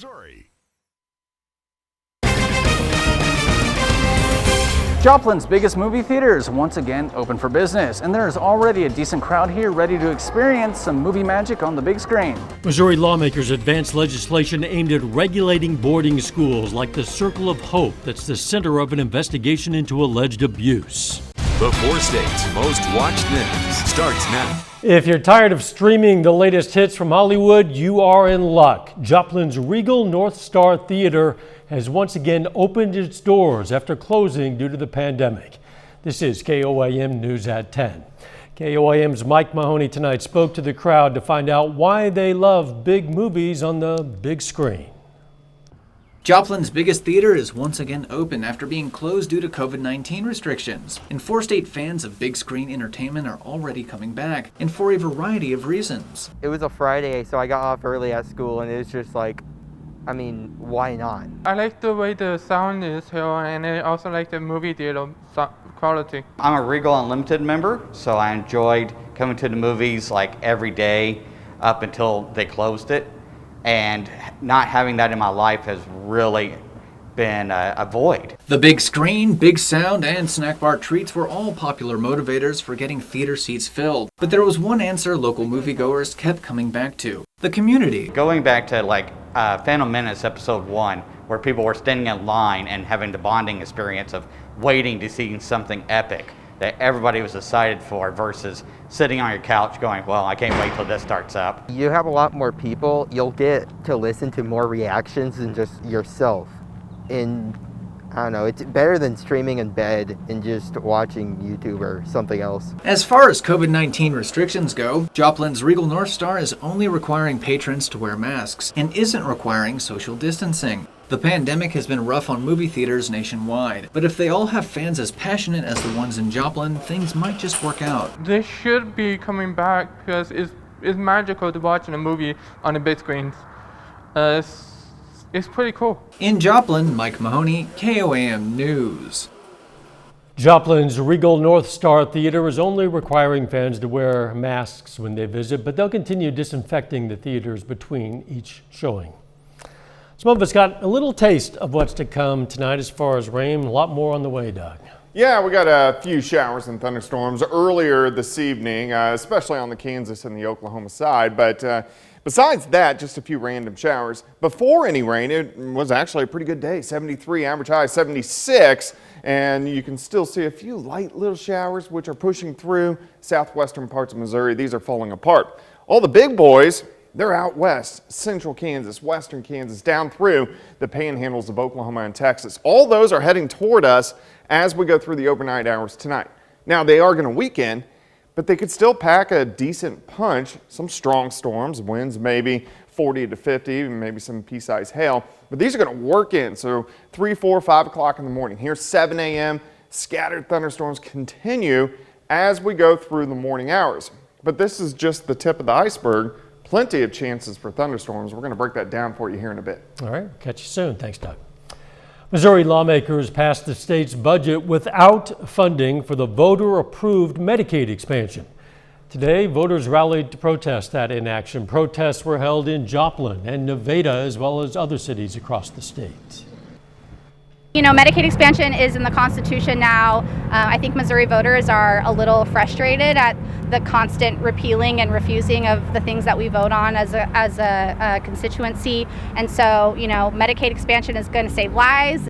Missouri. Joplin's biggest movie theater is once again open for business, and there is already a decent crowd here ready to experience some movie magic on the big screen. Missouri lawmakers advanced legislation aimed at regulating boarding schools like the Circle of Hope that's the center of an investigation into alleged abuse. The 4 states' most watched news starts now. If you're tired of streaming the latest hits from Hollywood, you are in luck. Joplin's Regal North Star Theater has once again opened its doors after closing due to the pandemic. This is KOAM News at 10. KOAM's Mike Mahoney tonight spoke to the crowd to find out why they love big movies on the big screen. Joplin's biggest theater is once again open after being closed due to COVID-19 restrictions. And 4-state fans of big screen entertainment are already coming back, and for a variety of reasons. It was a Friday, so I got off early at school, and it was just like, I mean, why not? I like the way the sound is here, and I also like the movie theater quality. I'm a Regal Unlimited member, so I enjoyed coming to the movies like every day up until they closed it. And not having that in my life has really been a void. The big screen, big sound, and snack bar treats were all popular motivators for getting theater seats filled. But there was one answer local moviegoers kept coming back to: the community. Going back to like Phantom Menace Episode 1, where people were standing in line and having the bonding experience of waiting to see something epic that everybody was excited for versus sitting on your couch going, well, I can't wait till this starts up. You have a lot more people, you'll get to listen to more reactions than just yourself. And I don't know, it's better than streaming in bed and just watching YouTube or something else. As far as COVID-19 restrictions go, Joplin's Regal North Star is only requiring patrons to wear masks and isn't requiring social distancing. The pandemic has been rough on movie theaters nationwide, but if they all have fans as passionate as the ones in Joplin, things might just work out. They should be coming back because it's magical to watch a movie on the big screens. It's pretty cool. In Joplin, Mike Mahoney, KOAM News. Joplin's Regal North Star Theater is only requiring fans to wear masks when they visit, but they'll continue disinfecting the theaters between each showing. Some of us got a little taste of what's to come tonight as far as rain. A lot more on the way, Doug. Yeah, we got a few showers and thunderstorms earlier this evening, especially on the Kansas and the Oklahoma side. But besides that, just a few random showers. Before any rain, it was actually a pretty good day. 73, average high 76. And you can still see a few light little showers which are pushing through southwestern parts of Missouri. These are falling apart. All the big boys, they're out west, central Kansas, western Kansas, down through the panhandles of Oklahoma and Texas. All those are heading toward us as we go through the overnight hours tonight. Now, they are going to weaken, but they could still pack a decent punch. Some strong storms, winds maybe 40 to 50, maybe some pea-sized hail. But these are going to work in, so 3, 4, 5 o'clock in the morning. Here's 7 a.m. Scattered thunderstorms continue as we go through the morning hours. But this is just the tip of the iceberg. Plenty of chances for thunderstorms. We're going to break that down for you here in a bit. All right, catch you soon. Thanks, Doug. Missouri lawmakers passed the state's budget without funding for the voter-approved Medicaid expansion. Today, voters rallied to protest that inaction. Protests were held in Joplin and Nevada, as well as other cities across the state. You know, Medicaid expansion is in the Constitution now. I think Missouri voters are a little frustrated at the constant repealing and refusing of the things that we vote on as a constituency. And so, you know, Medicaid expansion is going to save lives.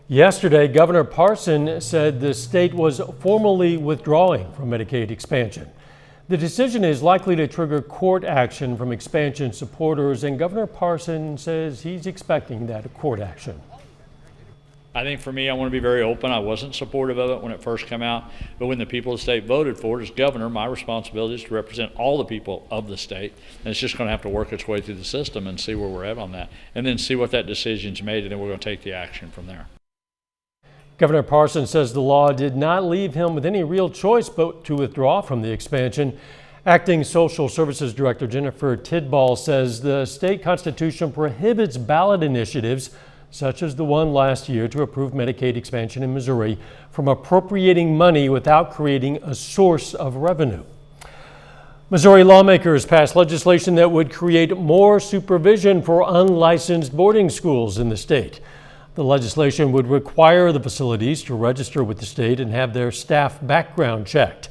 Yesterday, Governor Parson said the state was formally withdrawing from Medicaid expansion. The decision is likely to trigger court action from expansion supporters, and Governor Parson says he's expecting that court action. I think for me, I want to be very open. I wasn't supportive of it when it first came out, but when the people of the state voted for it as governor, my responsibility is to represent all the people of the state, and it's just going to have to work its way through the system and see where we're at on that, and then see what that decision's made, and then we're going to take the action from there. Governor Parson says the law did not leave him with any real choice but to withdraw from the expansion. Acting Social Services Director Jennifer Tidball says the state constitution prohibits ballot initiatives such as the one last year to approve Medicaid expansion in Missouri from appropriating money without creating a source of revenue. Missouri lawmakers passed legislation that would create more supervision for unlicensed boarding schools in the state. The legislation would require the facilities to register with the state and have their staff background checked.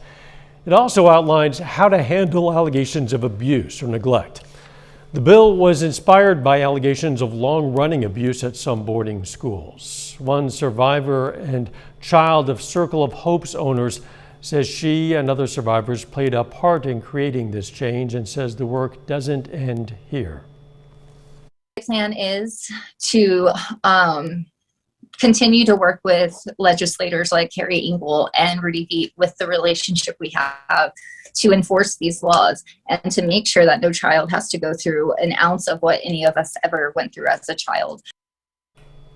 It also outlines how to handle allegations of abuse or neglect. The bill was inspired by allegations of long-running abuse at some boarding schools. One survivor and child of Circle of Hope's owners says she and other survivors played a part in creating this change and says the work doesn't end here. The plan is to continue to work with legislators like Harry Engel and Rudy Veit with the relationship we have to enforce these laws and to make sure that no child has to go through an ounce of what any of us ever went through as a child.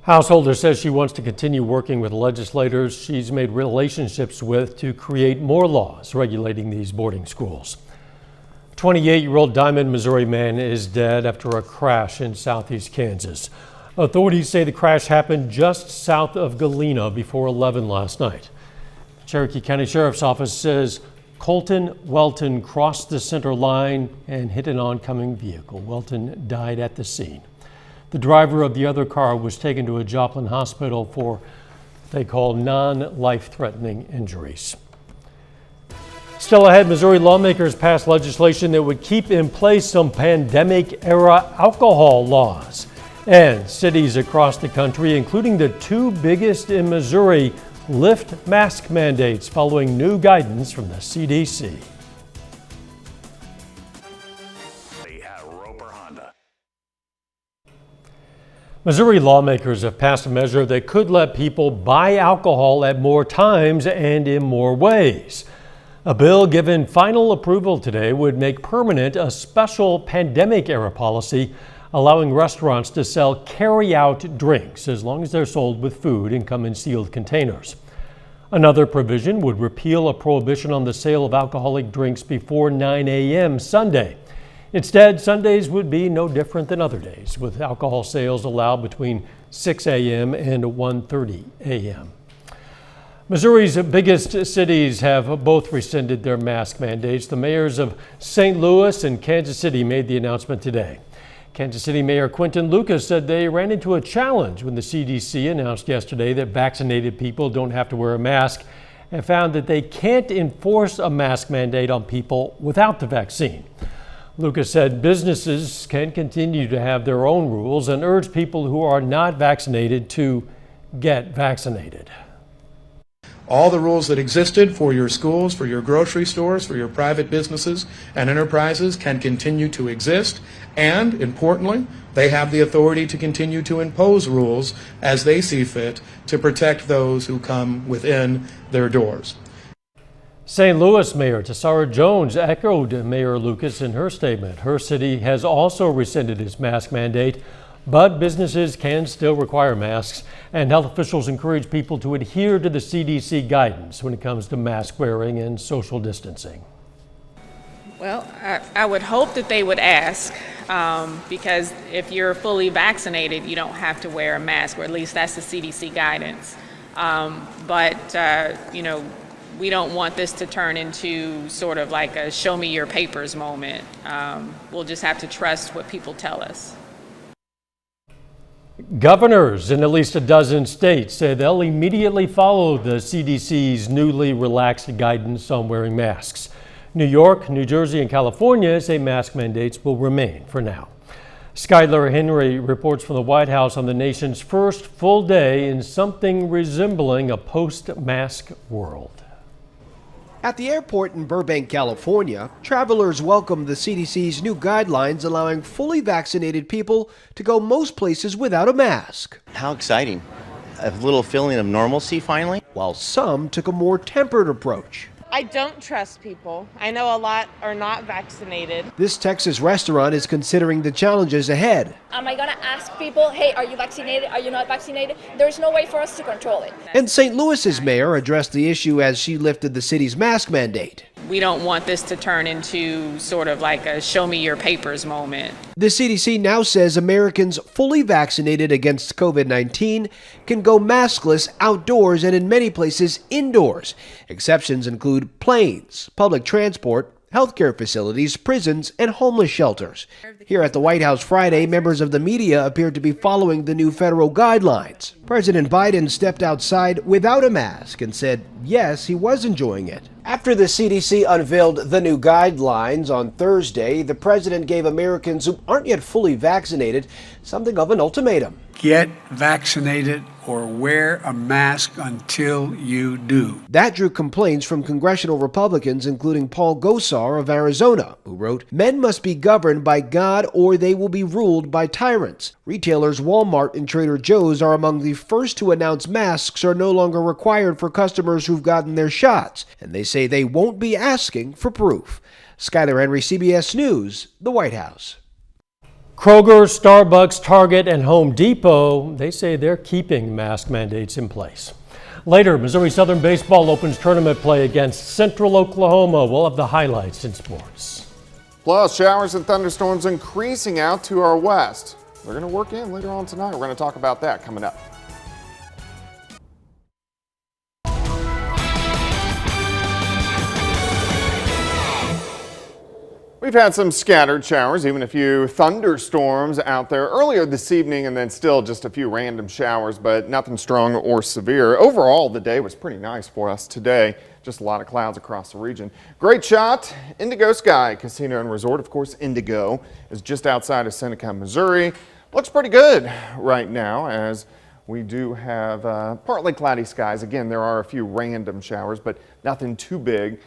Householder says she wants to continue working with legislators she's made relationships with to create more laws regulating these boarding schools. 28-year-old Diamond, Missouri man is dead after a crash in southeast Kansas. Authorities say the crash happened just south of Galena before 11 last night. Cherokee County Sheriff's Office says Colton Welton crossed the center line and hit an oncoming vehicle. Welton died at the scene. The driver of the other car was taken to a Joplin hospital for they call non-life-threatening injuries. Still ahead, Missouri lawmakers passed legislation that would keep in place some pandemic-era alcohol laws. And cities across the country, including the two biggest in Missouri, lift mask mandates following new guidance from the CDC. Missouri lawmakers have passed a measure that could let people buy alcohol at more times and in more ways. A bill given final approval today would make permanent a special pandemic-era policy allowing restaurants to sell carry-out drinks as long as they're sold with food and come in sealed containers. Another provision would repeal a prohibition on the sale of alcoholic drinks before 9 a.m. Sunday. Instead, Sundays would be no different than other days, with alcohol sales allowed between 6 a.m. and 1:30 a.m. Missouri's biggest cities have both rescinded their mask mandates. The mayors of St. Louis and Kansas City made the announcement today. Kansas City Mayor QUINTON said they ran into a challenge when the CDC announced yesterday that vaccinated people don't have to wear a mask and found that they can't enforce a mask mandate on people without the vaccine. Lucas said businesses can continue to have their own rules and urged people who are not vaccinated to get vaccinated. All the rules that existed for your schools, for your grocery stores, for your private businesses and enterprises can continue to exist. And importantly, they have the authority to continue to impose rules as they see fit to protect those who come within their doors. St. Louis Mayor TISAURA Jones echoed Mayor Lucas in her statement. Her city has also rescinded its mask mandate, but businesses can still require masks, and health officials encourage people to adhere to the CDC guidance when it comes to mask wearing and social distancing. Well, I would hope that they would ask, because if you're fully vaccinated, you don't have to wear a mask, or at least that's the CDC guidance. You know, we don't want this to turn into sort of like a show me your papers moment. We'll just have to trust what people tell us. Governors in at least a dozen states say they'll immediately follow the CDC's newly relaxed guidance on wearing masks. New York, New Jersey, and California say mask mandates will remain for now. Skylar Henry reports from the White House on the nation's first full day in something resembling a post-mask world. At the airport in Burbank, California, travelers welcomed the CDC's new guidelines allowing fully vaccinated people to go most places without a mask. How exciting. A little feeling of normalcy finally. While some took a more tempered approach. I don't trust people. I know a lot are not vaccinated. This Texas restaurant is considering the challenges ahead. Am I gonna ask people, hey, are you vaccinated? Are you not vaccinated? There's no way for us to control it. And St. Louis's mayor addressed the issue as she lifted the city's mask mandate. We don't want this to turn into sort of like a show me your papers moment. The CDC now says Americans fully vaccinated against COVID-19 can go maskless outdoors and in many places indoors. Exceptions include planes, public transport, healthcare facilities, prisons, and homeless shelters. Here at the White House Friday, members of the media appeared to be following the new federal guidelines. President Biden stepped outside without a mask and said, yes, he was enjoying it. After the CDC unveiled the new guidelines on Thursday, the president gave Americans who aren't yet fully vaccinated something of an ultimatum. Get vaccinated or wear a mask until you do. That drew complaints from congressional Republicans, including Paul Gosar of Arizona, who wrote, "Men must be governed by God or they will be ruled by tyrants." Retailers Walmart and Trader Joe's are among the first to announce masks are no longer required for customers who've gotten their shots, and they say they won't be asking for proof. Skyler Henry, CBS News, the White House. Kroger, Starbucks, Target, and Home Depot, they say they're keeping mask mandates in place. Later, Missouri Southern Baseball opens tournament play against Central Oklahoma. We'll have the highlights in sports. Plus, showers and thunderstorms increasing out to our west. They're going to work in later on tonight. We're going to talk about that coming up. We've had some scattered showers, even a few thunderstorms out there earlier this evening, and then still just a few random showers, but nothing strong or severe. Overall, the day was pretty nice for us today. Just a lot of clouds across the region. Great shot, Indigo Sky Casino and Resort. Of course, Indigo is just outside of Seneca, Missouri. Looks pretty good right now as we do have partly cloudy skies. Again, there are a few random showers, but nothing too big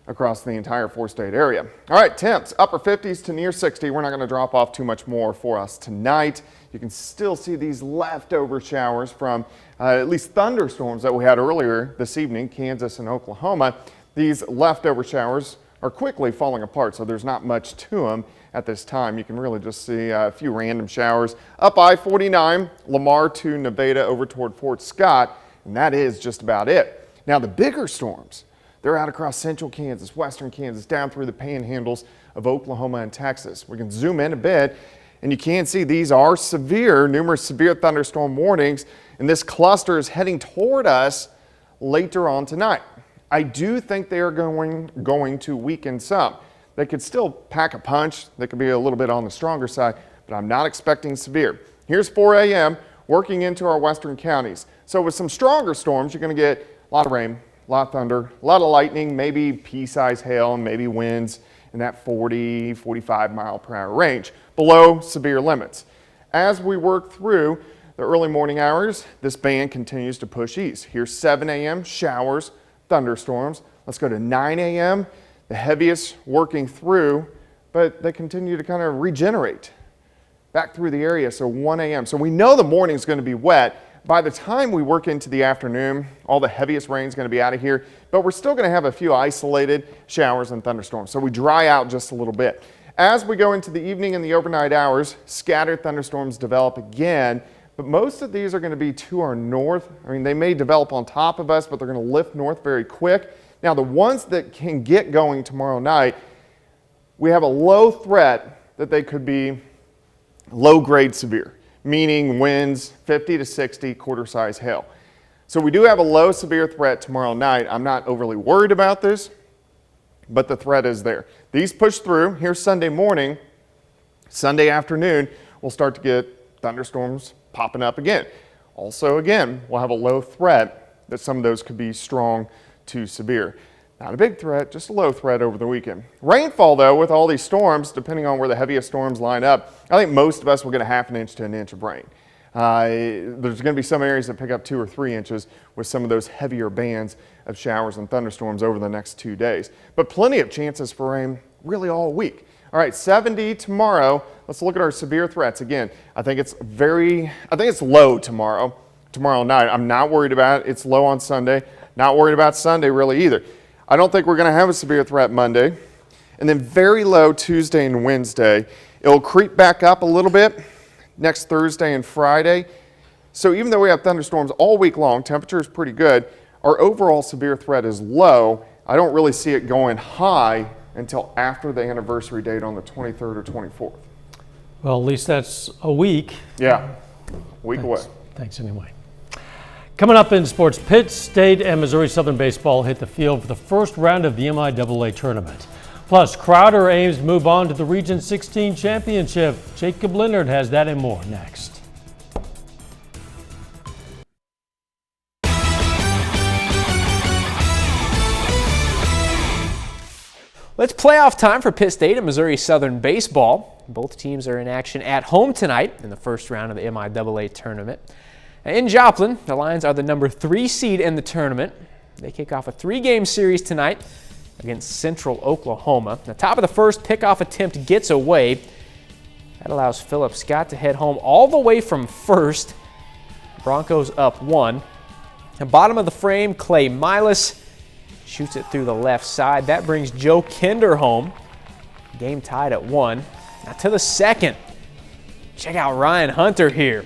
across the entire four-state area. All right, temps, upper 50s to near 60. We're not going to drop off too much more for us tonight. You can still see these leftover showers from at least thunderstorms that we had earlier this evening, Kansas and Oklahoma. These leftover showers are quickly falling apart, so there's not much to them at this time. You can really just see a few random showers up I-49, Lamar to Nevada over toward Fort Scott, and that is just about it. Now, the bigger storms, they're out across central Kansas, western Kansas, down through the panhandles of Oklahoma and Texas. We can zoom in a bit, and you can see these are severe, numerous severe thunderstorm warnings, and this cluster is heading toward us later on tonight. I do think they are going to weaken some. They could still pack a punch. They could be a little bit on the stronger side, but I'm not expecting severe. Here's 4 a.m. working into our western counties. So with some stronger storms, you're going to get a lot of rain, a lot of thunder, a lot of lightning, maybe pea-sized hail, and maybe winds in that 40, 45 mile per hour range, below severe limits. As we work through the early morning hours, this band continues to push east. Here's 7 a.m., showers, thunderstorms. Let's go to 9 a.m., the heaviest working through, but they continue to kind of regenerate back through the area, so 1 a.m. So we know the morning's going to be wet. By the time we work into the afternoon, all the heaviest rain is going to be out of here, but we're still going to have a few isolated showers and thunderstorms, so we dry out just a little bit. As we go into the evening and the overnight hours, scattered thunderstorms develop again, but most of these are going to be to our north. I mean, they may develop on top of us, but they're going to lift north very quick. Now, the ones that can get going tomorrow night, we have a low threat that they could be low-grade severe, meaning winds 50 to 60, quarter-size hail. So we do have a low severe threat tomorrow night. I'm not overly worried about this, but the threat is there. These push through. Here's Sunday morning. Sunday afternoon, we'll start to get thunderstorms popping up again. Also, again, we'll have a low threat that some of those could be strong to severe. Not a big threat, just a low threat over the weekend. Rainfall, though, with all these storms, depending on where the heaviest storms line up, I think most of us will get a ½ inch to an inch of rain. There's going to be some areas that pick up 2 or 3 inches with some of those heavier bands of showers and thunderstorms over the next 2 days. But plenty of chances for rain really all week. All right, 70 tomorrow. Let's look at our severe threats again. I think it's low tomorrow night. I'm not worried about it. It's low on Sunday. Not worried about Sunday really either. I don't think we're going to have a severe threat Monday. And then very low Tuesday and Wednesday. It'll creep back up a little bit next Thursday and Friday. So even though we have thunderstorms all week long, temperature is pretty good, our overall severe threat is low. I don't really see it going high until after the anniversary date on the 23rd or 24th. Well, at least that's a week. Yeah, a week away. Thanks anyway. Coming up in sports, Pitt State and Missouri Southern Baseball hit the field for the first round of the MIAA tournament. Plus, Crowder aims to move on to the Region 16 championship. Jacob LENARD has that and more next. It's playoff time for Pitt State and Missouri Southern baseball. Both teams are in action at home tonight in the first round of the MIAA tournament. In Joplin, the Lions are the number 3 seed in the tournament. They kick off a 3-game series tonight against Central Oklahoma. The top of the first pickoff attempt gets away. That allows Philip Scott to head home all the way from first. Broncos up 1. At bottom of the frame, Clay Milas shoots it through the left side. That brings Joe Kinder home. Game tied at 1. Now to the second. Check out Ryan Hunter here.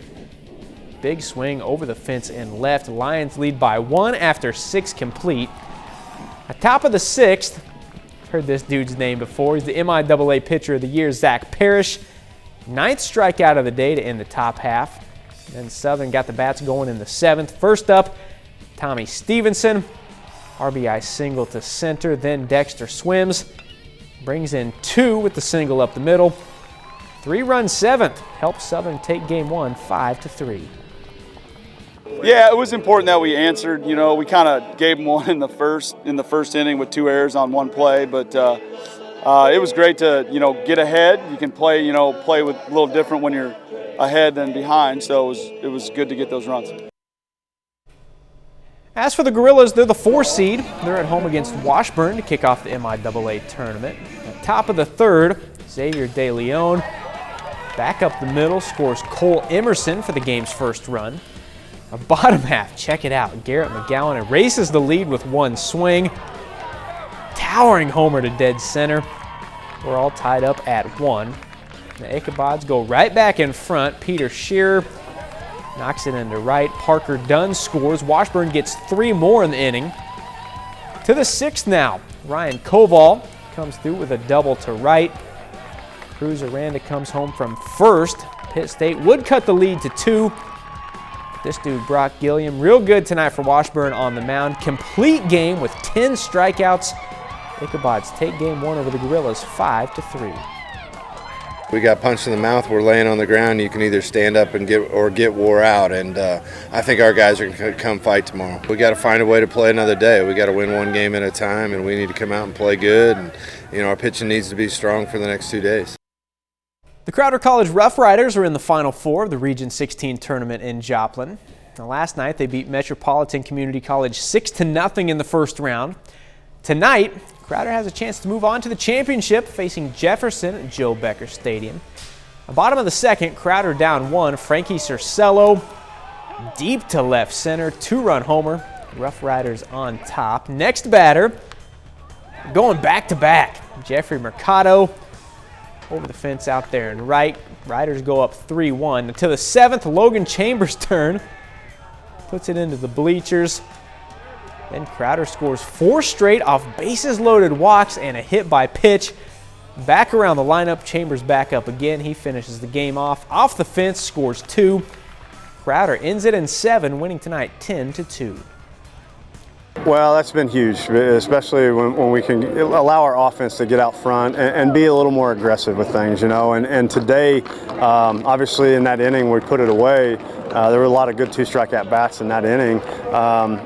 Big swing over the fence and left. Lions lead by 1 after 6 complete. At top of the 6th, heard this dude's name before. He's the MIAA Pitcher of the Year, Zach Parrish. 9th strikeout of the day to end the top half. Then Southern got the bats going in the 7th. First up, Tommy Stevenson. RBI single to center, then Dexter Swims. Brings in 2 with the single up the middle. 3-run 7th helps Southern take game 1 5-3. Yeah, it was important that we answered. You know, we kind of gave them one in the first inning with 2 errors on 1 play, but it was great to get ahead. You can play with a little different when you're ahead than behind. So it was good to get those runs. As for the Gorillas, they're the 4 seed. They're at home against Washburn to kick off the MIAA tournament. At top of the 3rd, Xavier De Leon back up the middle, scores Cole Emerson for the game's first run. A bottom half, check it out. Garrett McGowan erases the lead with 1 swing. Towering homer to dead center. We're all tied up at 1. The Ichabods go right back in front. Peter Shearer knocks it into right. Parker Dunn scores. Washburn gets 3 more in the inning. To the 6th now. Ryan Koval comes through with a double to right. Cruz Aranda comes home from first. Pitt State would cut the lead to 2. This dude, Brock Gilliam, real good tonight for Washburn on the mound. Complete game with 10 strikeouts. Ichabods take game 1 over the Gorillas 5-3. We got punched in the mouth. We're laying on the ground. You can either stand up and get wore out. And I think our guys are going to come fight tomorrow. We got to find a way to play another day. We got to win 1 game at a time, and we need to come out and play good. And our pitching needs to be strong for the next 2 days. The Crowder College Rough Riders are in the Final 4 of the Region 16 tournament in Joplin. Now, last night they beat Metropolitan Community College 6-0 in the first round. Tonight, Crowder has a chance to move on to the championship, facing Jefferson at Joe Becker Stadium. At bottom of the 2nd, Crowder down 1. Frankie Cercello deep to left center, 2-run homer. Rough Riders on top. Next batter, going back to back. Jeffrey Mercado over the fence out there and right. Riders go up 3-1. To the 7th, Logan Chambers' turn. Puts it into the bleachers. Then Crowder scores 4 straight off bases loaded walks and a hit by pitch. Back around the lineup, Chambers back up again. He finishes the game off the fence, scores 2. Crowder ends it in 7, winning tonight 10-2. Well, that's been huge, especially when we can allow our offense to get out front and be a little more aggressive with things, And today, obviously in that inning we put it away. There were a lot of good 2-strike at-bats in that inning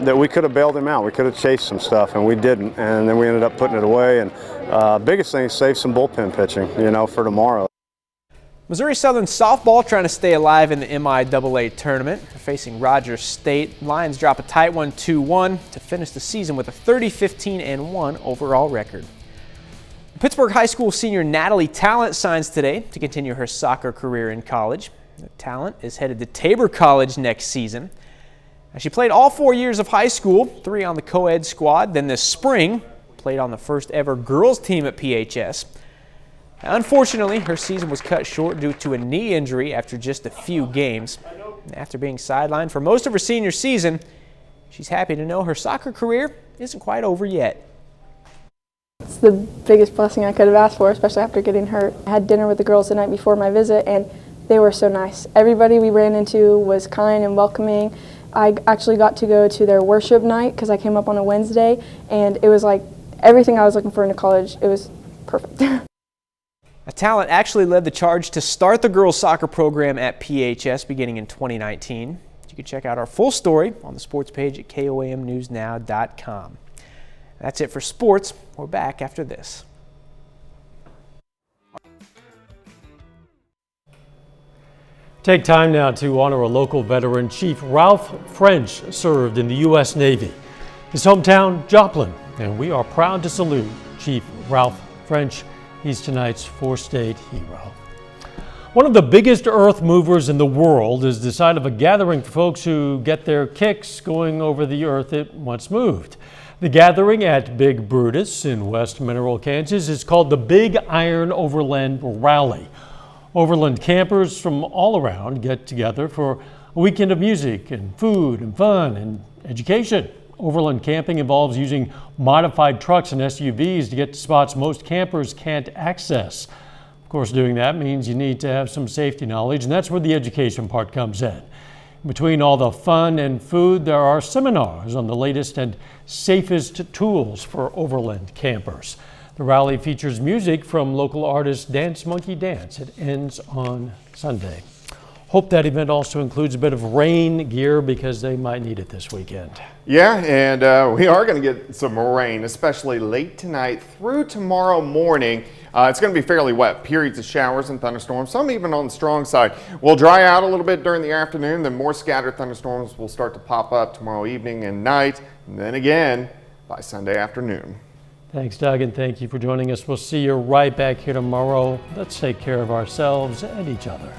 that we could have bailed him out. We could have chased some stuff, and we didn't. And then we ended up putting it away. And biggest thing is save some bullpen pitching, for tomorrow. Missouri Southern softball trying to stay alive in the MIAA tournament. They're facing Rogers State. Lions drop a tight 1, 2-1 to finish the season with a 30-15-1 overall record. Pittsburgh High School senior Natalie Talent signs today to continue her soccer career in college. Talent is headed to Tabor College next season. She played all 4 years of high school, 3 on the co-ed squad, then this spring played on the first ever girls team at PHS. Unfortunately, her season was cut short due to a knee injury after just a few games. After being sidelined for most of her senior season, she's happy to know her soccer career isn't quite over yet. It's the biggest blessing I could have asked for, especially after getting hurt. I had dinner with the girls the night before my visit, and they were so nice. Everybody we ran into was kind and welcoming. I actually got to go to their worship night because I came up on a Wednesday, and it was like everything I was looking for in a college. It was perfect. A talent actually led the charge to start the girls soccer program at PHS beginning in 2019. You can check out our full story on the sports page at KOAMnewsnow.com. That's it for sports. We're back after this. Take time now to honor a local veteran. Chief Ralph French served in the U.S. Navy. His hometown, Joplin, and we are proud to salute Chief Ralph French. He's tonight's four-state hero. One of the biggest earth movers in the world is the site of a gathering for folks who get their kicks going over the earth it once moved. The gathering at Big Brutus in West Mineral, Kansas is called the Big Iron Overland Rally. Overland campers from all around get together for a weekend of music and food and fun and education. Overland camping involves using modified trucks and SUVs to get to spots most campers can't access. Of course, doing that means you need to have some safety knowledge, and that's where the education part comes in. Between all the fun and food, there are seminars on the latest and safest tools for overland campers. The rally features music from local artist Dance Monkey Dance. It ends on Sunday. Hope that event also includes a bit of rain gear because they might need it this weekend. Yeah, and we are going to get some rain, especially late tonight through tomorrow morning. It's going to be fairly wet, periods of showers and thunderstorms, some even on the strong side. We'll dry out a little bit during the afternoon, then more scattered thunderstorms will start to pop up tomorrow evening and night, and then again by Sunday afternoon. Thanks, Doug, and thank you for joining us. We'll see you right back here tomorrow. Let's take care of ourselves and each other.